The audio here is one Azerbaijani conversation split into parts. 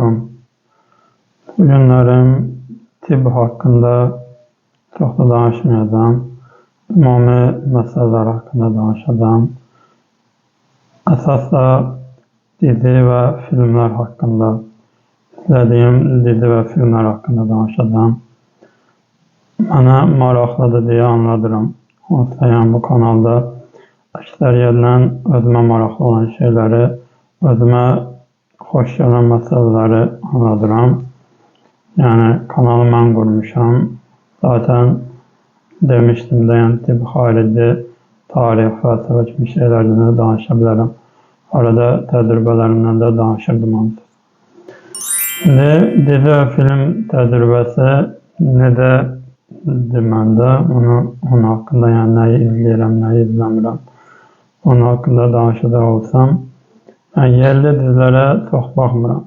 Selamünaleyküm. Bugünlerim tibb hakkında çok da danışmayacağım. Ümumi meseleler hakkında danışacağım. Esasda dizi ve filmler hakkında, izlediğim dizi ve filmler hakkında danışacağım. Bana maraqlıdır diye anladıram. Onsuz bu kanalda əksəriyyətlə özümə maraqlı olan şeyləri, özümə xoş gələn məsələləri anladıram. Yəni kanalı mən qurmuşam. Zaten demişdim də, yəni tibb xarici, tarix, fəlsəfə kimi şeylərdən də danışa bilərəm. Arada təcrübələrimdən də danışırdım. Şimdi dizi və film təcrübəsi necədir məndə? Onun haqqında yəni nəyi izləyirəm, nəyi izləmirəm. Onun haqqında danışacaq olsam, yerli dizilərə çox baxmıram.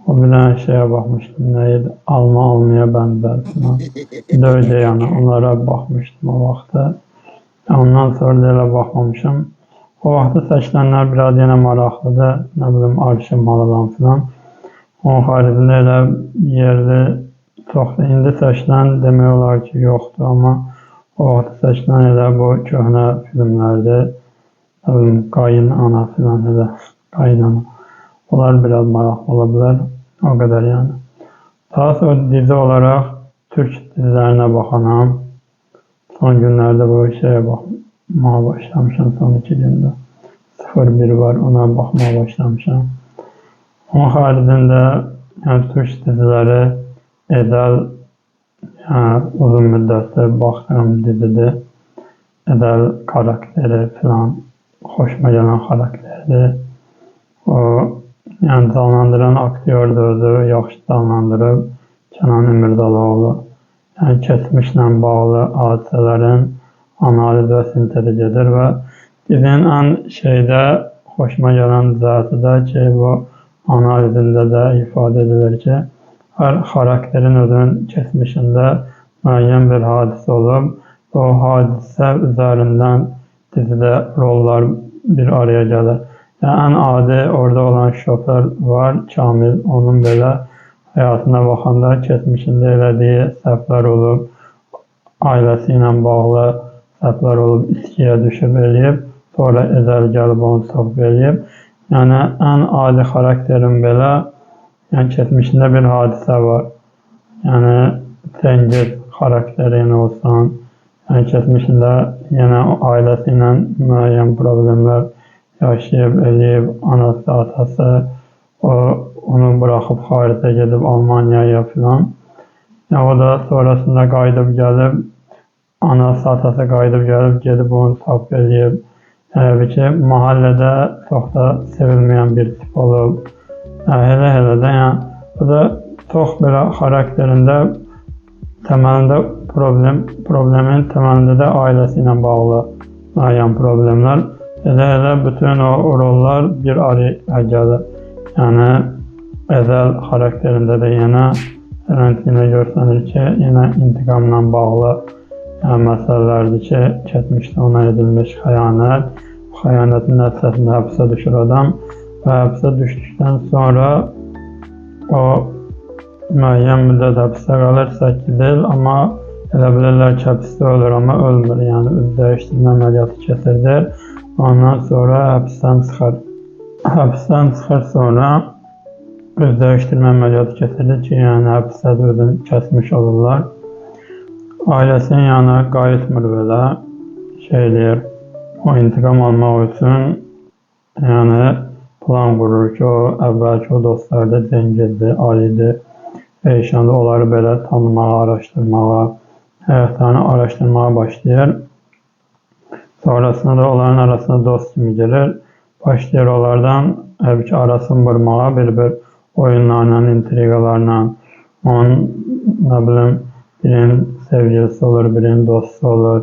O bir dənə şeyə baxmışdım, neydi? Alma-almaya bənzər falan. Döyəcə yəni, onlara baxmışdım o vaxtda. Ondan sonra da elə baxmamışım. O vaxtda seçilənlər biraz yenə maraqlıdır. Nə bilim, Arşın Malalan falan. Onun xaricində elə yerli çoxdur. İndi seçilən demək olar ki, yoxdur. Amma o vaxtda seçilən elə bu köhnə filmlərdir. Qayın ana filan elə. Qayın ana. Onlar biraz maraqlı ola bilər. O qədər yəni. Daha sonra dizi olaraq Türk dizilərinə baxanam. Son günlərdə bu şeyə baxmağa başlamışam. Son 2 gündə. 01 var, ona baxmağa başlamışam. Onun xaricində yəni Türk diziləri Edəl uzun müddətdir baxdığım dizidir. Edəl karakteri filan xoşuma gələn karakterdir. O yəni canlandıran aktyor da özü yaxşı canlandırıb. Kənan İmirdaloğlu. Yəni keçmişlə bağlı hadisələrin analiz və sintezi gedir və dizinin ən xoşuma gələn cəhəti də ki, bu analizində də ifadə edilir ki, hər karakterin özünün keçmişində müəyyən bir hadisə olub, o hadisə üzərindən dizidə rollar bir araya gəlir. Yəni, ən adi orada olan şoför var, Kamil, onun belə həyatına baxanda keçmişində elədiyi səhvlər olub, ailəsi ilə bağlı səhvlər olub, içkiyə düşüb eləyib, sonra Edəl gəlib onu səhv eləyib. Yəni, ən adi karakterin belə keçmişində bir hadisə var. Yəni, Cengiz karakteri olsan, keçmişində yenə ailəsi ilə müəyyən problemlər yaşayıb, eləyib, anası, atası, onu buraxıb xaricə gedib Almanyaya filan. O da sonrasında qayıdıb gəlib, anası, atası qayıdıb gəlib, gedib onu səhv eləyib. Təbii ki, mahəllədə çox da sevilməyən bir tip olub. Elə də, bu da çox belə xarakterində təməlində problemin təməlində də ailəsi ilə bağlı müəyyən problemlər. Elə bütün o rollar bir araya gəlir. Yəni, Edəl xarakterində də yenə görsənir ki, yenə intiqamla bağlı məsələlərdir ki, keçmişdə ona edilmiş xəyanət. Bu xəyanətin nəticəsində həbsə düşür adam və həbsə düşdükdən sonra o müəyyən müddət həbsdə qalır, 8 il, amma elə bilirlər ki, həbsdə ölür, amma ölmür. Yəni, üz dəyişdirmə əməliyyatı keçirdir. Ondan sonra həbsdən çıxır. Həbsdən çıxır sonra üz dəyişdirmə əməliyyatı keçirdir ki, yəni həbsdə özünü kəsmiş olurlar. Ailəsinin yanına qayıtmır belə eləyir. O intiqam almaq üçün yəni plan qurur ki, o əvvəlki o dostlarda Cengizdir, Alidir, Eyşandır, onları belə tanımağa, araşdırmağa, həyatlarını araşdırmağa başlayır. Sonrasında da onların arasında dost kimi gelir. Başlayır onlardan arasını vurmağa, bir oyunlarla, intriqalarla. Onun, nə bilim, birinin sevgilisi olur, birinin dostu olur.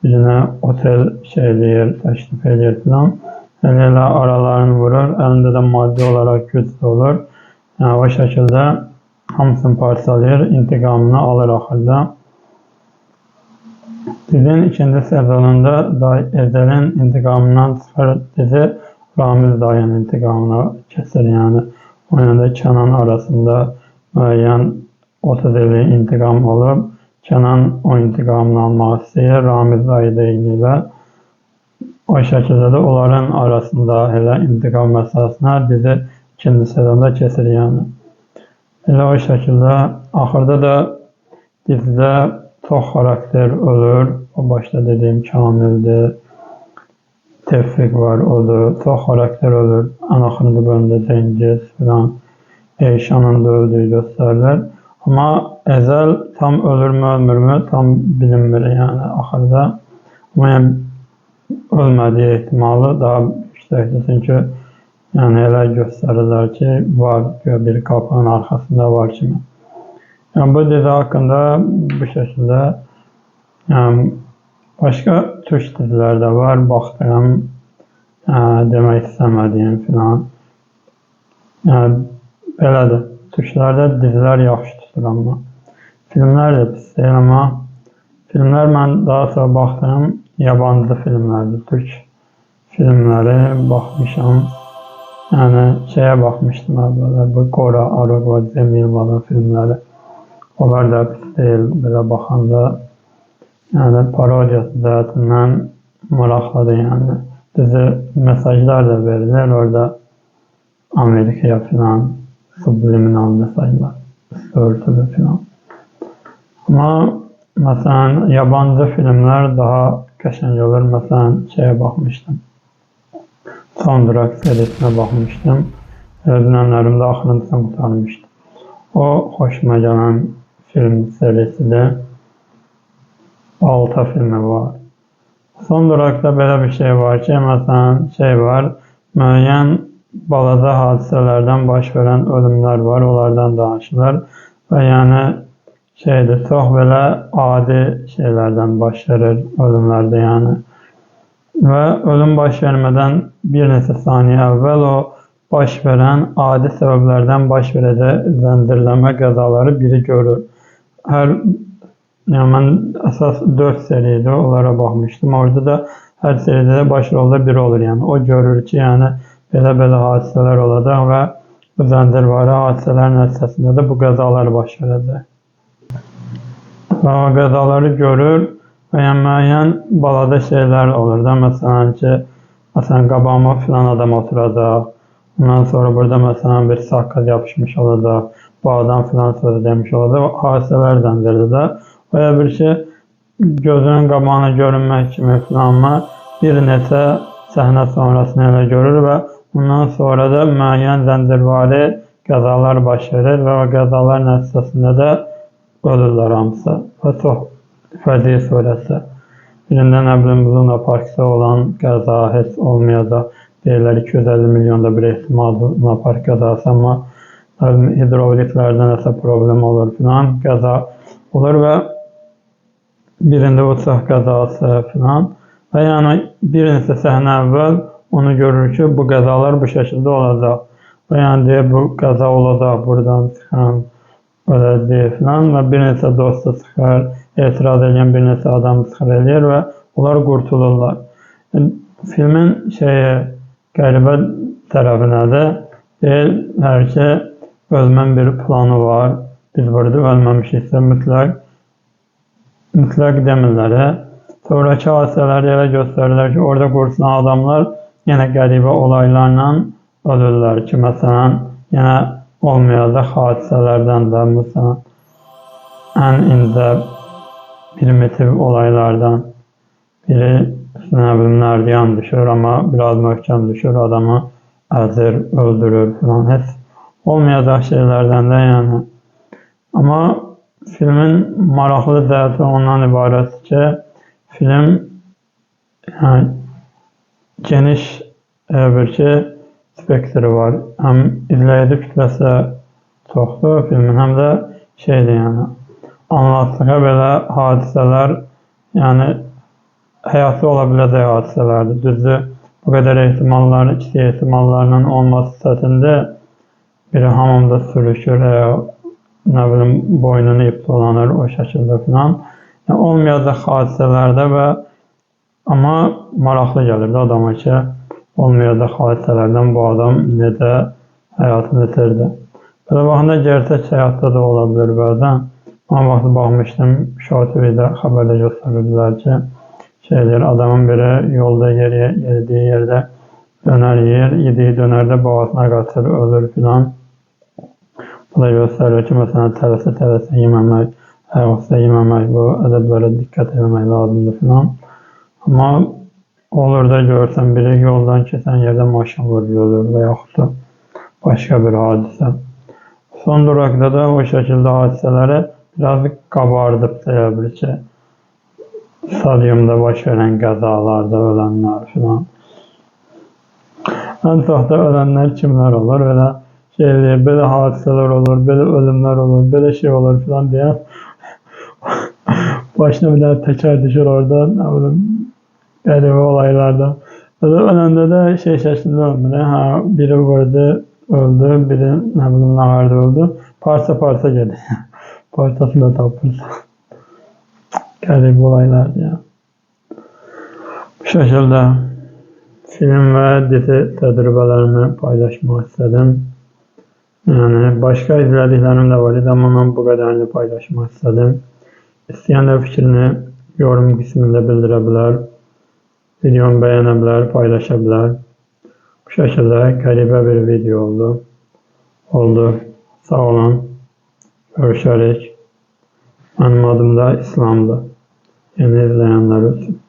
Birine otel təklif edir filan. Elə aralarını vurur, əlində də maddi olaraq güc də olur. Yəni, o şəkildə hamısını parçalayır, intiqamını alır axırda. Dizinin 2-ci sezonunda Edəlin intiqamından çıxır dizi Ramiz dayının intiqamına keçir. Yəni, Oyunda Kənan arasında müəyyən 30 illik intiqam olub. Kənan o intiqamını almaq istəyir Ramiz Valideyn ilə. O şəkildə də onların arasında elə intiqam məsələsinə dizi ikinci sezonda keçir yəni. Elə o şəkildə axırda da dizidə çox xarakter ölür. O başda dediyim Kamildir, Tevfik var, odur. Çox xarakter ölür. Ən axırıncı bölümdə Cengiz filan, Eyşanın da öldüyü göstərilir. Amma Əzəl tam ölürmü, ölmürmü tam bilinmir yəni axırda. Amma yəni ölmədiyi ehtimalı daha yüksəkdir. Çünki yəni elə göstərirlər ki, var bir qapının arxasında var kimi. Yəni bu dizi haqqında bu şəkildə başqa türk diziləri də var. Baxdım, demək istəmədiyim filan. Belədir. Türklərdə dizilər yaxşı tutur amma. Filmlər də pis deyil amma filmlər mən daha sonra baxdım, yabancı filmlərdir. Türk filmləri baxmışam. Yəni şeyə baxmışdım əvvəllər, bu Qora, Arıqva, Cemilovanın filmləri. Onlar da pis deyil, belə baxanda. Yəni parodiyası cəhətindən maraqlıdır yəni. Dizi mesajlar da verilir orada Amerikaya filan, subliminal mesajlar, örtülü filan. Amma məsələn yabancı filmlər daha qəşəng olur. Məsələn şeyə baxmışdım. Son Durak serisinə baxmışdım. Dünənlərimdə axırıncısını qurtarmışdım. O xoşuma gələn film serisidir. 6 filmi var. Son Durakda belə bir şey var ki, məsələn şey var, müəyyən balaca hadisələrdən baş verən ölümlər var, onlardan danışılır və yəni şeydir, çox belə adi şeylərdən baş verir ölümlərdə yəni. Və ölüm baş vermədən bir neçə saniyə əvvəl o baş verən adi səbəblərdən baş verəcək qəzaları biri görür. Yəni mən əsas 4 seriydi, onlara baxmışdım. Orada da hər seriydə də baş rolda biri olur yəni. O görür ki, yəni belə hadisələr olacaq və bu zəncirvari hadisələrin nəticəsində də bu qəzalar baş verəcək. Və o qəzaları görür və yəni müəyyən balaca şeylər olur da. Məsələn qabağıma filan adam oturacaq. Ondan sonra burada məsələn bir saqqal yapışmış olacaq. Bu adam filan sözü demiş olacaq. Hadisələr zəncirdir də. Belə bir ki, gözünün qabağına görünmək kimi filanma bir neçə səhnə sonrasını elə görür və bundan sonra da müəyyən zəncirvari qəzalar baş verir və o qəzalar nəticəsində də ölürlər hamısı və çox fəcii surətdə. Birində nə bilim Luna Parkda olan qəza heç olmayacaq. Deyirlər 250 milyonda bir ehtimal Luna Park qəzası, amma hidroliklərdə nəsə problem olur filan, qəza olur və birində uçaq qəzası filan və yəni bir neçə səhnə əvvəl onu görür ki, bu qəzalar bu şəkildə olacaq və yəni deyir, bu qəza olacaq, buradan çıxan öləcək filan və bir neçə dostu çıxar, etiraz edən bir neçə adam çıxar eləyir və onlar qurtulurlar. Filmin qəribə tərəfi nədir? Deyirlər ki, ölmən bir planı var, biz burada ölməmişiksə mütləq demirlər. Sonraki hadisələrdə elə göstərirlər ki, orada qurtulan adamlar yenə qəribə olaylarla ölürlər ki, məsələn, yenə olmayacaq hadisələrdən də, məsələn, ən incə primitiv olaylardan biri üstünə bilimlərdən düşür, amma biraz möhkəm düşür, adamı əzir, öldürür filan, heç olmayacaq şeylərdən də yəni. Amma filmin maraqlı cəhəti ondan ibarətdir ki, film geniş bir spektri var. Həm izləyici kütləsi çoxdur filmin, həm də yəni anlatdığı belə hadisələr, yəni həyatı ola biləcək hadisələrdir. Düzdür, bu qədər ehtimalların, kiçik ehtimallarının olması çətindir. Biri hamamda sürüşür, nə bilim boynunu ip dolanır o şəkildə filan. Yəni, olmayacaq hadisələrdə amma maraqlı gəlir də adama ki, olmayacaq hadisələrdən bu adam necə həyatını itirdi. Belə baxanda gerçək həyatda da ola bilər bəzən. Ama vaxtı baxmışdım, Show TV-də xəbərdə göstərirdilər ki, adamın biri yolda yediği yerde döner yer, yediği dönerde boğazına qaçır, ölür filan. Bu da göstərir ki, məsələn, tələsə yeməmək, ayaqüstə yeməmək, bu ədəblərə diqqət etmək lazımdır filan. Amma olur da görsən, biri yoldan keçən yerdə maşın vurulur və yaxud da başqa bir hadisə. Son durakda da o şəkildə hadisələri biraz qabardıb deyə bilir ki, stadyumda baş verən qəzalarda ölənlər filan. Ən çox da ölənlər kimlər olur? Belə hadisələr olur, belə ölümlər olur, belə şey olur filan deyə başına bir dənə təkər düşür orada, nə bilim, qəribə olaylarda. Öləndə də şəklində ölmür. Biri vurdu, öldü, biri nə bilim, nağarda öldü. Parça gedir. Parçasını da tapırsa. Qəribə olaylardır ya. Bu şəkildə film və dizi təcrübələrimi paylaşmaq istədim. Yəni, başqa izlədiklərim də var idi, amma mən bu qədərini paylaşmaq istədim. İstəyənlər fikrini yorum qismində bildirə bilər, videomu bəyənə bilər, paylaşa bilər. Bu şəkildə qəribə bir video oldu. Sağ olun, görüşərik. Mənim adım da İslamdır. Yeni izləyənlər üçün.